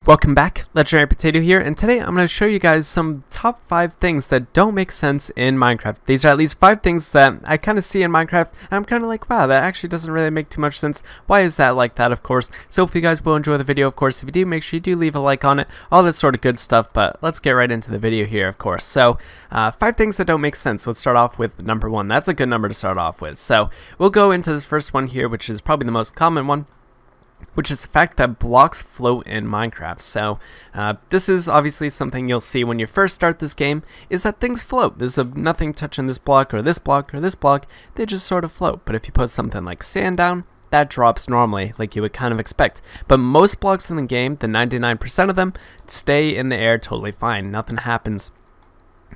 Welcome back, Legendary Potato here, and today I'm going to show you guys some top 5 things that don't make sense in Minecraft. These are at least 5 things that I kind of see in Minecraft, and I'm kind of like, wow, that actually doesn't really make too much sense. Why is that like that, of course? So hope you guys will enjoy the video, of course. If you do, make sure you do leave a like on it, all that sort of good stuff, but let's get right into the video here, of course. So, 5 things that don't make sense. Let's start off with number 1. That's a good number to start off with. So, we'll go into this first one here, which is probably the most common one, which is the fact that blocks float in Minecraft. So this is obviously something you'll see when you first start this game, is that things float. There's nothing touching this block or this block or this block, they just sort of float. But if you put something like sand down, that drops normally, like you would kind of expect. But most blocks in the game, the 99% of them, stay in the air totally fine. Nothing happens.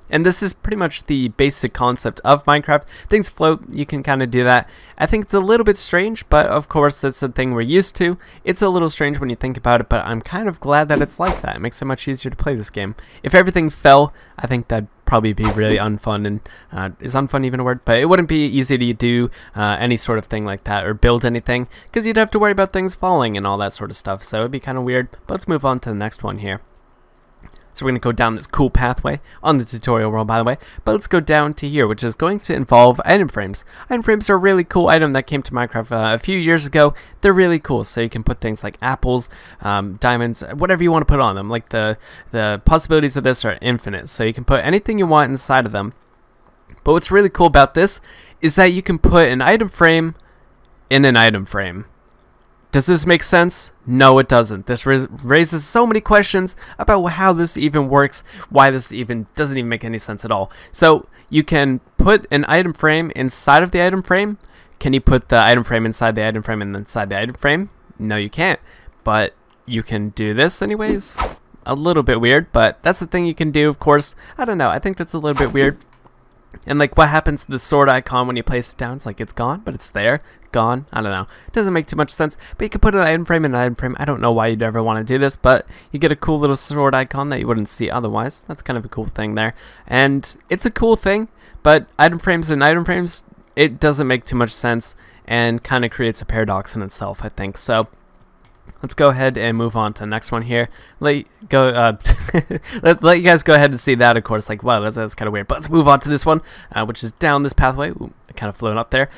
And this is pretty much the basic concept of Minecraft. Things float, you can kind of do that. I think it's a little bit strange, but of course that's the thing we're used to. It's a little strange when you think about it, but I'm kind of glad that it's like that. It makes it much easier to play this game. If everything fell, I think that'd probably be really unfun, and is unfun even a word? But it wouldn't be easy to do any sort of thing like that, or build anything, because you'd have to worry about things falling and all that sort of stuff, so it'd be kind of weird. But let's move on to the next one here. So we're going to go down this cool pathway on the tutorial world, by the way, but let's go down to here, which is going to involve item frames. Item frames are a really cool item that came to Minecraft a few years ago. They're really cool, so you can put things like apples, diamonds, whatever you want to put on them. Like the possibilities of this are infinite, so you can put anything you want inside of them. But what's really cool about this is that you can put an item frame in an item frame. Does this make sense? No, it doesn't. This raises so many questions about how this even works, why this even doesn't even make any sense at all. So you can put an item frame inside of the item frame. Can you put the item frame inside the item frame and inside the item frame? No, you can't. But you can do this anyways. A little bit weird, but that's the thing you can do, of course. I don't know. I think that's a little bit weird. And like, what happens to the sword icon when you place it down? It's like it's gone, but it's there. Gone. I don't know. It doesn't make too much sense. But you can put an item frame in an item frame. I don't know why you'd ever want to do this, but you get a cool little sword icon that you wouldn't see otherwise. That's kind of a cool thing there. And it's a cool thing, but item frames and item frames, it doesn't make too much sense and kind of creates a paradox in itself, I think. So let's go ahead and move on to the next one here. Let you guys go ahead and see that, of course. Like, wow, that's kind of weird. But let's move on to this one, which is down this pathway. Ooh, kind of floating up there,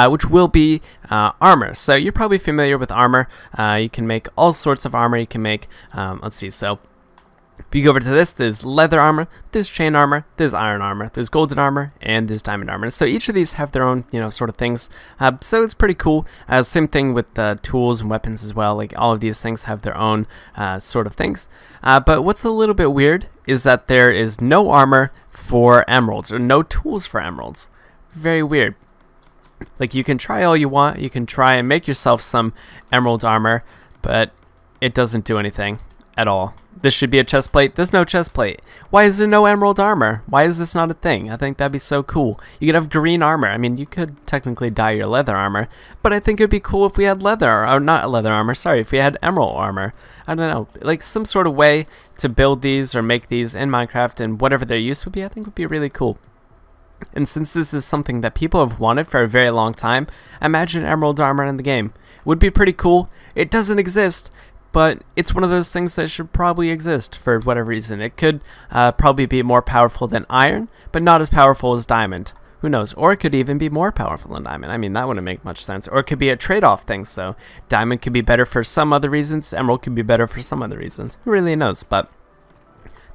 which will be armor. So you're probably familiar with armor. You can make all sorts of armor. You can make, let's see, so if you go over to this, there's leather armor, there's chain armor, there's iron armor, there's golden armor, and there's diamond armor. So each of these have their own, sort of things. So it's pretty cool. Same thing with tools and weapons as well. Like, all of these things have their own sort of things. But what's a little bit weird is that there is no armor for emeralds, or no tools for emeralds. Very weird. Like, you can try all you want. You can try and make yourself some emerald armor, but it doesn't do anything at all. This should be a chest plate. There's no chest plate. Why is there no emerald armor? Why is this not a thing? I think that'd be so cool. You could have green armor. I mean, you could technically dye your leather armor, but I think it'd be cool if we had leather, or not leather armor, sorry, if we had emerald armor. I don't know, like some sort of way to build these or make these in Minecraft, and whatever their use would be, I think would be really cool. And since this is something that people have wanted for a very long time, imagine emerald armor in the game. It would be pretty cool. It doesn't exist, but it's one of those things that should probably exist for whatever reason. It could probably be more powerful than iron, but not as powerful as diamond. Who knows? Or it could even be more powerful than diamond. I mean, that wouldn't make much sense. Or it could be a trade-off thing, so diamond could be better for some other reasons, emerald could be better for some other reasons. Who really knows? But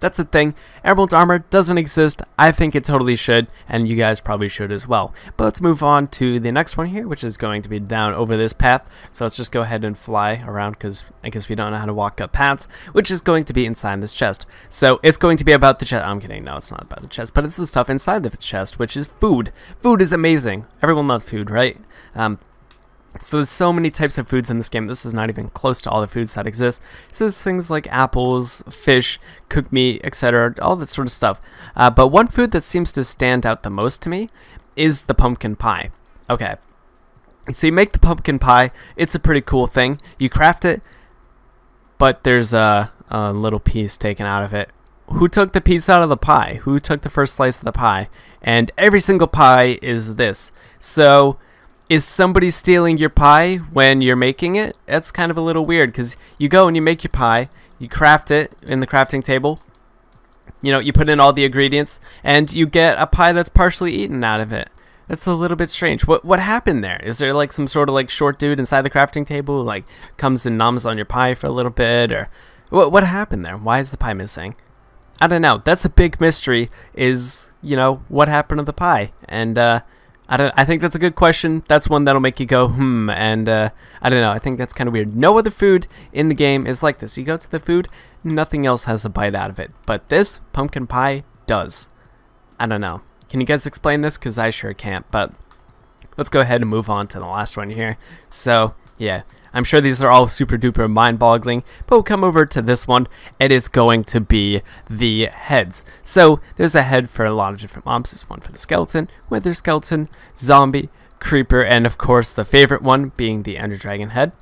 that's the thing. Emerald armor doesn't exist. I think it totally should, and you guys probably should as well. But let's move on to the next one here, which is going to be down over this path. So let's just go ahead and fly around, because I guess we don't know how to walk up paths, which is going to be inside this chest. So it's going to be about the chest. I'm kidding. No, it's not about the chest, but it's the stuff inside the chest, which is food. Food is amazing. Everyone loves food, right? So there's so many types of foods in this game. This is not even close to all the foods that exist. So there's things like apples, fish, cooked meat, etc., all that sort of stuff. But one food that seems to stand out the most to me is the pumpkin pie. Okay, so you make the pumpkin pie. It's a pretty cool thing. You craft it, but there's a little piece taken out of it. Who took the piece out of the pie? Who took the first slice of the pie? And every single pie is this. So is somebody stealing your pie when you're making it? That's kind of a little weird, because you go and you make your pie, you craft it in the crafting table. You know, you put in all the ingredients, and you get a pie that's partially eaten out of it. That's a little bit strange. What happened there? Is there like some sort of like short dude inside the crafting table who like comes and noms on your pie for a little bit, or what happened there? Why is the pie missing? I don't know. That's a big mystery. Is, you know, what happened to the pie? And I think that's a good question. That's one that'll make you go and I don't know. I think that's kind of weird. No other food in the game is like this. You go to the food, nothing else has a bite out of it, but this pumpkin pie does. I don't know. Can you guys explain this? Because I sure can't. But let's go ahead and move on to the last one here. So yeah, I'm sure these are all super duper mind-boggling, but we'll come over to this one, and it's going to be the heads. So there's a head for a lot of different mobs. There's one for the skeleton, wither skeleton, zombie, creeper, and of course the favorite one being the ender dragon head.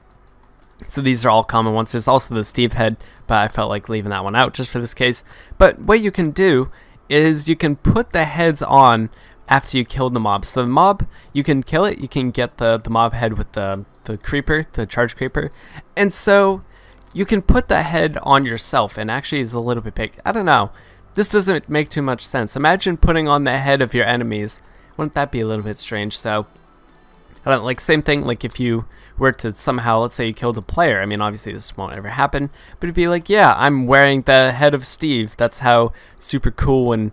So these are all common ones. There's also the Steve head, but I felt like leaving that one out just for this case. But what you can do is you can put the heads on after you kill the mob. So the mob, you can kill it, you can get the mob head with the creeper, the charge creeper, and so you can put the head on yourself, and actually is a little bit big. I don't know, this doesn't make too much sense. Imagine putting on the head of your enemies. Wouldn't that be a little bit strange? So I don't, like, same thing, like if you were to somehow, let's say you killed a player, I mean obviously this won't ever happen, but it'd be like, yeah, I'm wearing the head of Steve. That's how super cool, and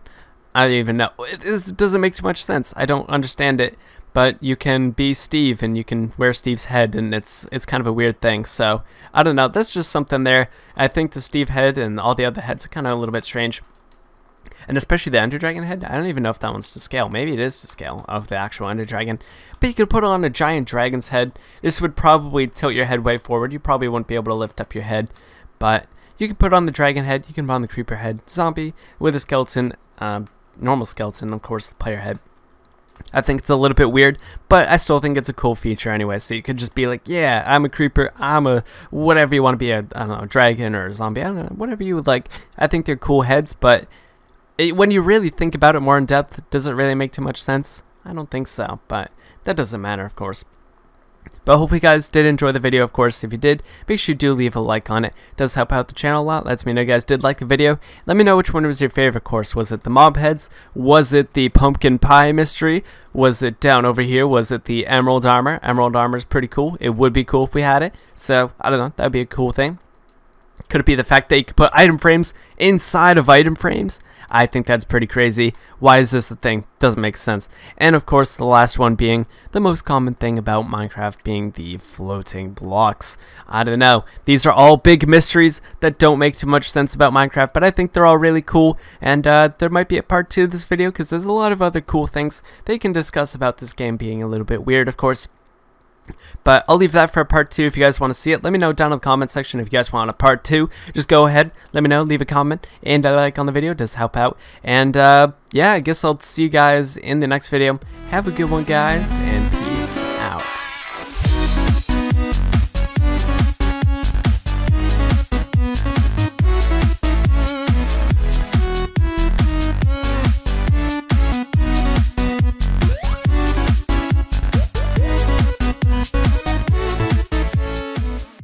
I don't even know, it doesn't make too much sense. I don't understand it. But you can be Steve and you can wear Steve's head, and it's kind of a weird thing. So I don't know, that's just something there. I think the Steve head and all the other heads are kind of a little bit strange, and especially the ender dragon head. I don't even know if that one's to scale. Maybe it is to scale of the actual ender dragon, but you could put it on a giant dragon's head. This would probably tilt your head way forward. You probably wouldn't be able to lift up your head, but you can put on the dragon head, you can put on the creeper head, zombie, with a skeleton, normal skeleton, of course the player head. I think it's a little bit weird, but I still think it's a cool feature anyway. So you could just be like, yeah, I'm a creeper, I'm a whatever you want to be, I don't know, dragon or a zombie, I don't know, whatever you would like. I think they're cool heads, but when you really think about it more in depth, does it really make too much sense? I don't think so, but that doesn't matter, of course. But I hope you guys did enjoy the video. Of course, if you did, make sure you do leave a like on it. It does help out the channel a lot. Lets me know you guys did like the video. Let me know which one was your favorite course. Was it the mob heads? Was it the pumpkin pie mystery? Was it down over here? Was it the emerald armor? Emerald armor is pretty cool. It would be cool if we had it. So, I don't know. That would be a cool thing. Could it be the fact that you could put item frames inside of item frames? I think that's pretty crazy. Why is this the thing? Doesn't make sense. And of course, the last one being the most common thing about Minecraft being the floating blocks. I don't know. These are all big mysteries that don't make too much sense about Minecraft, but I think they're all really cool. And there might be a part 2 of this video because there's a lot of other cool things that you can discuss about this game being a little bit weird, of course. But I'll leave that for a part 2 if you guys want to see it. Let me know down in the comment section if you guys want a part 2. Just go ahead, let me know, leave a comment, and a like on the video. It does help out. And yeah, I guess I'll see you guys in the next video. Have a good one, guys, and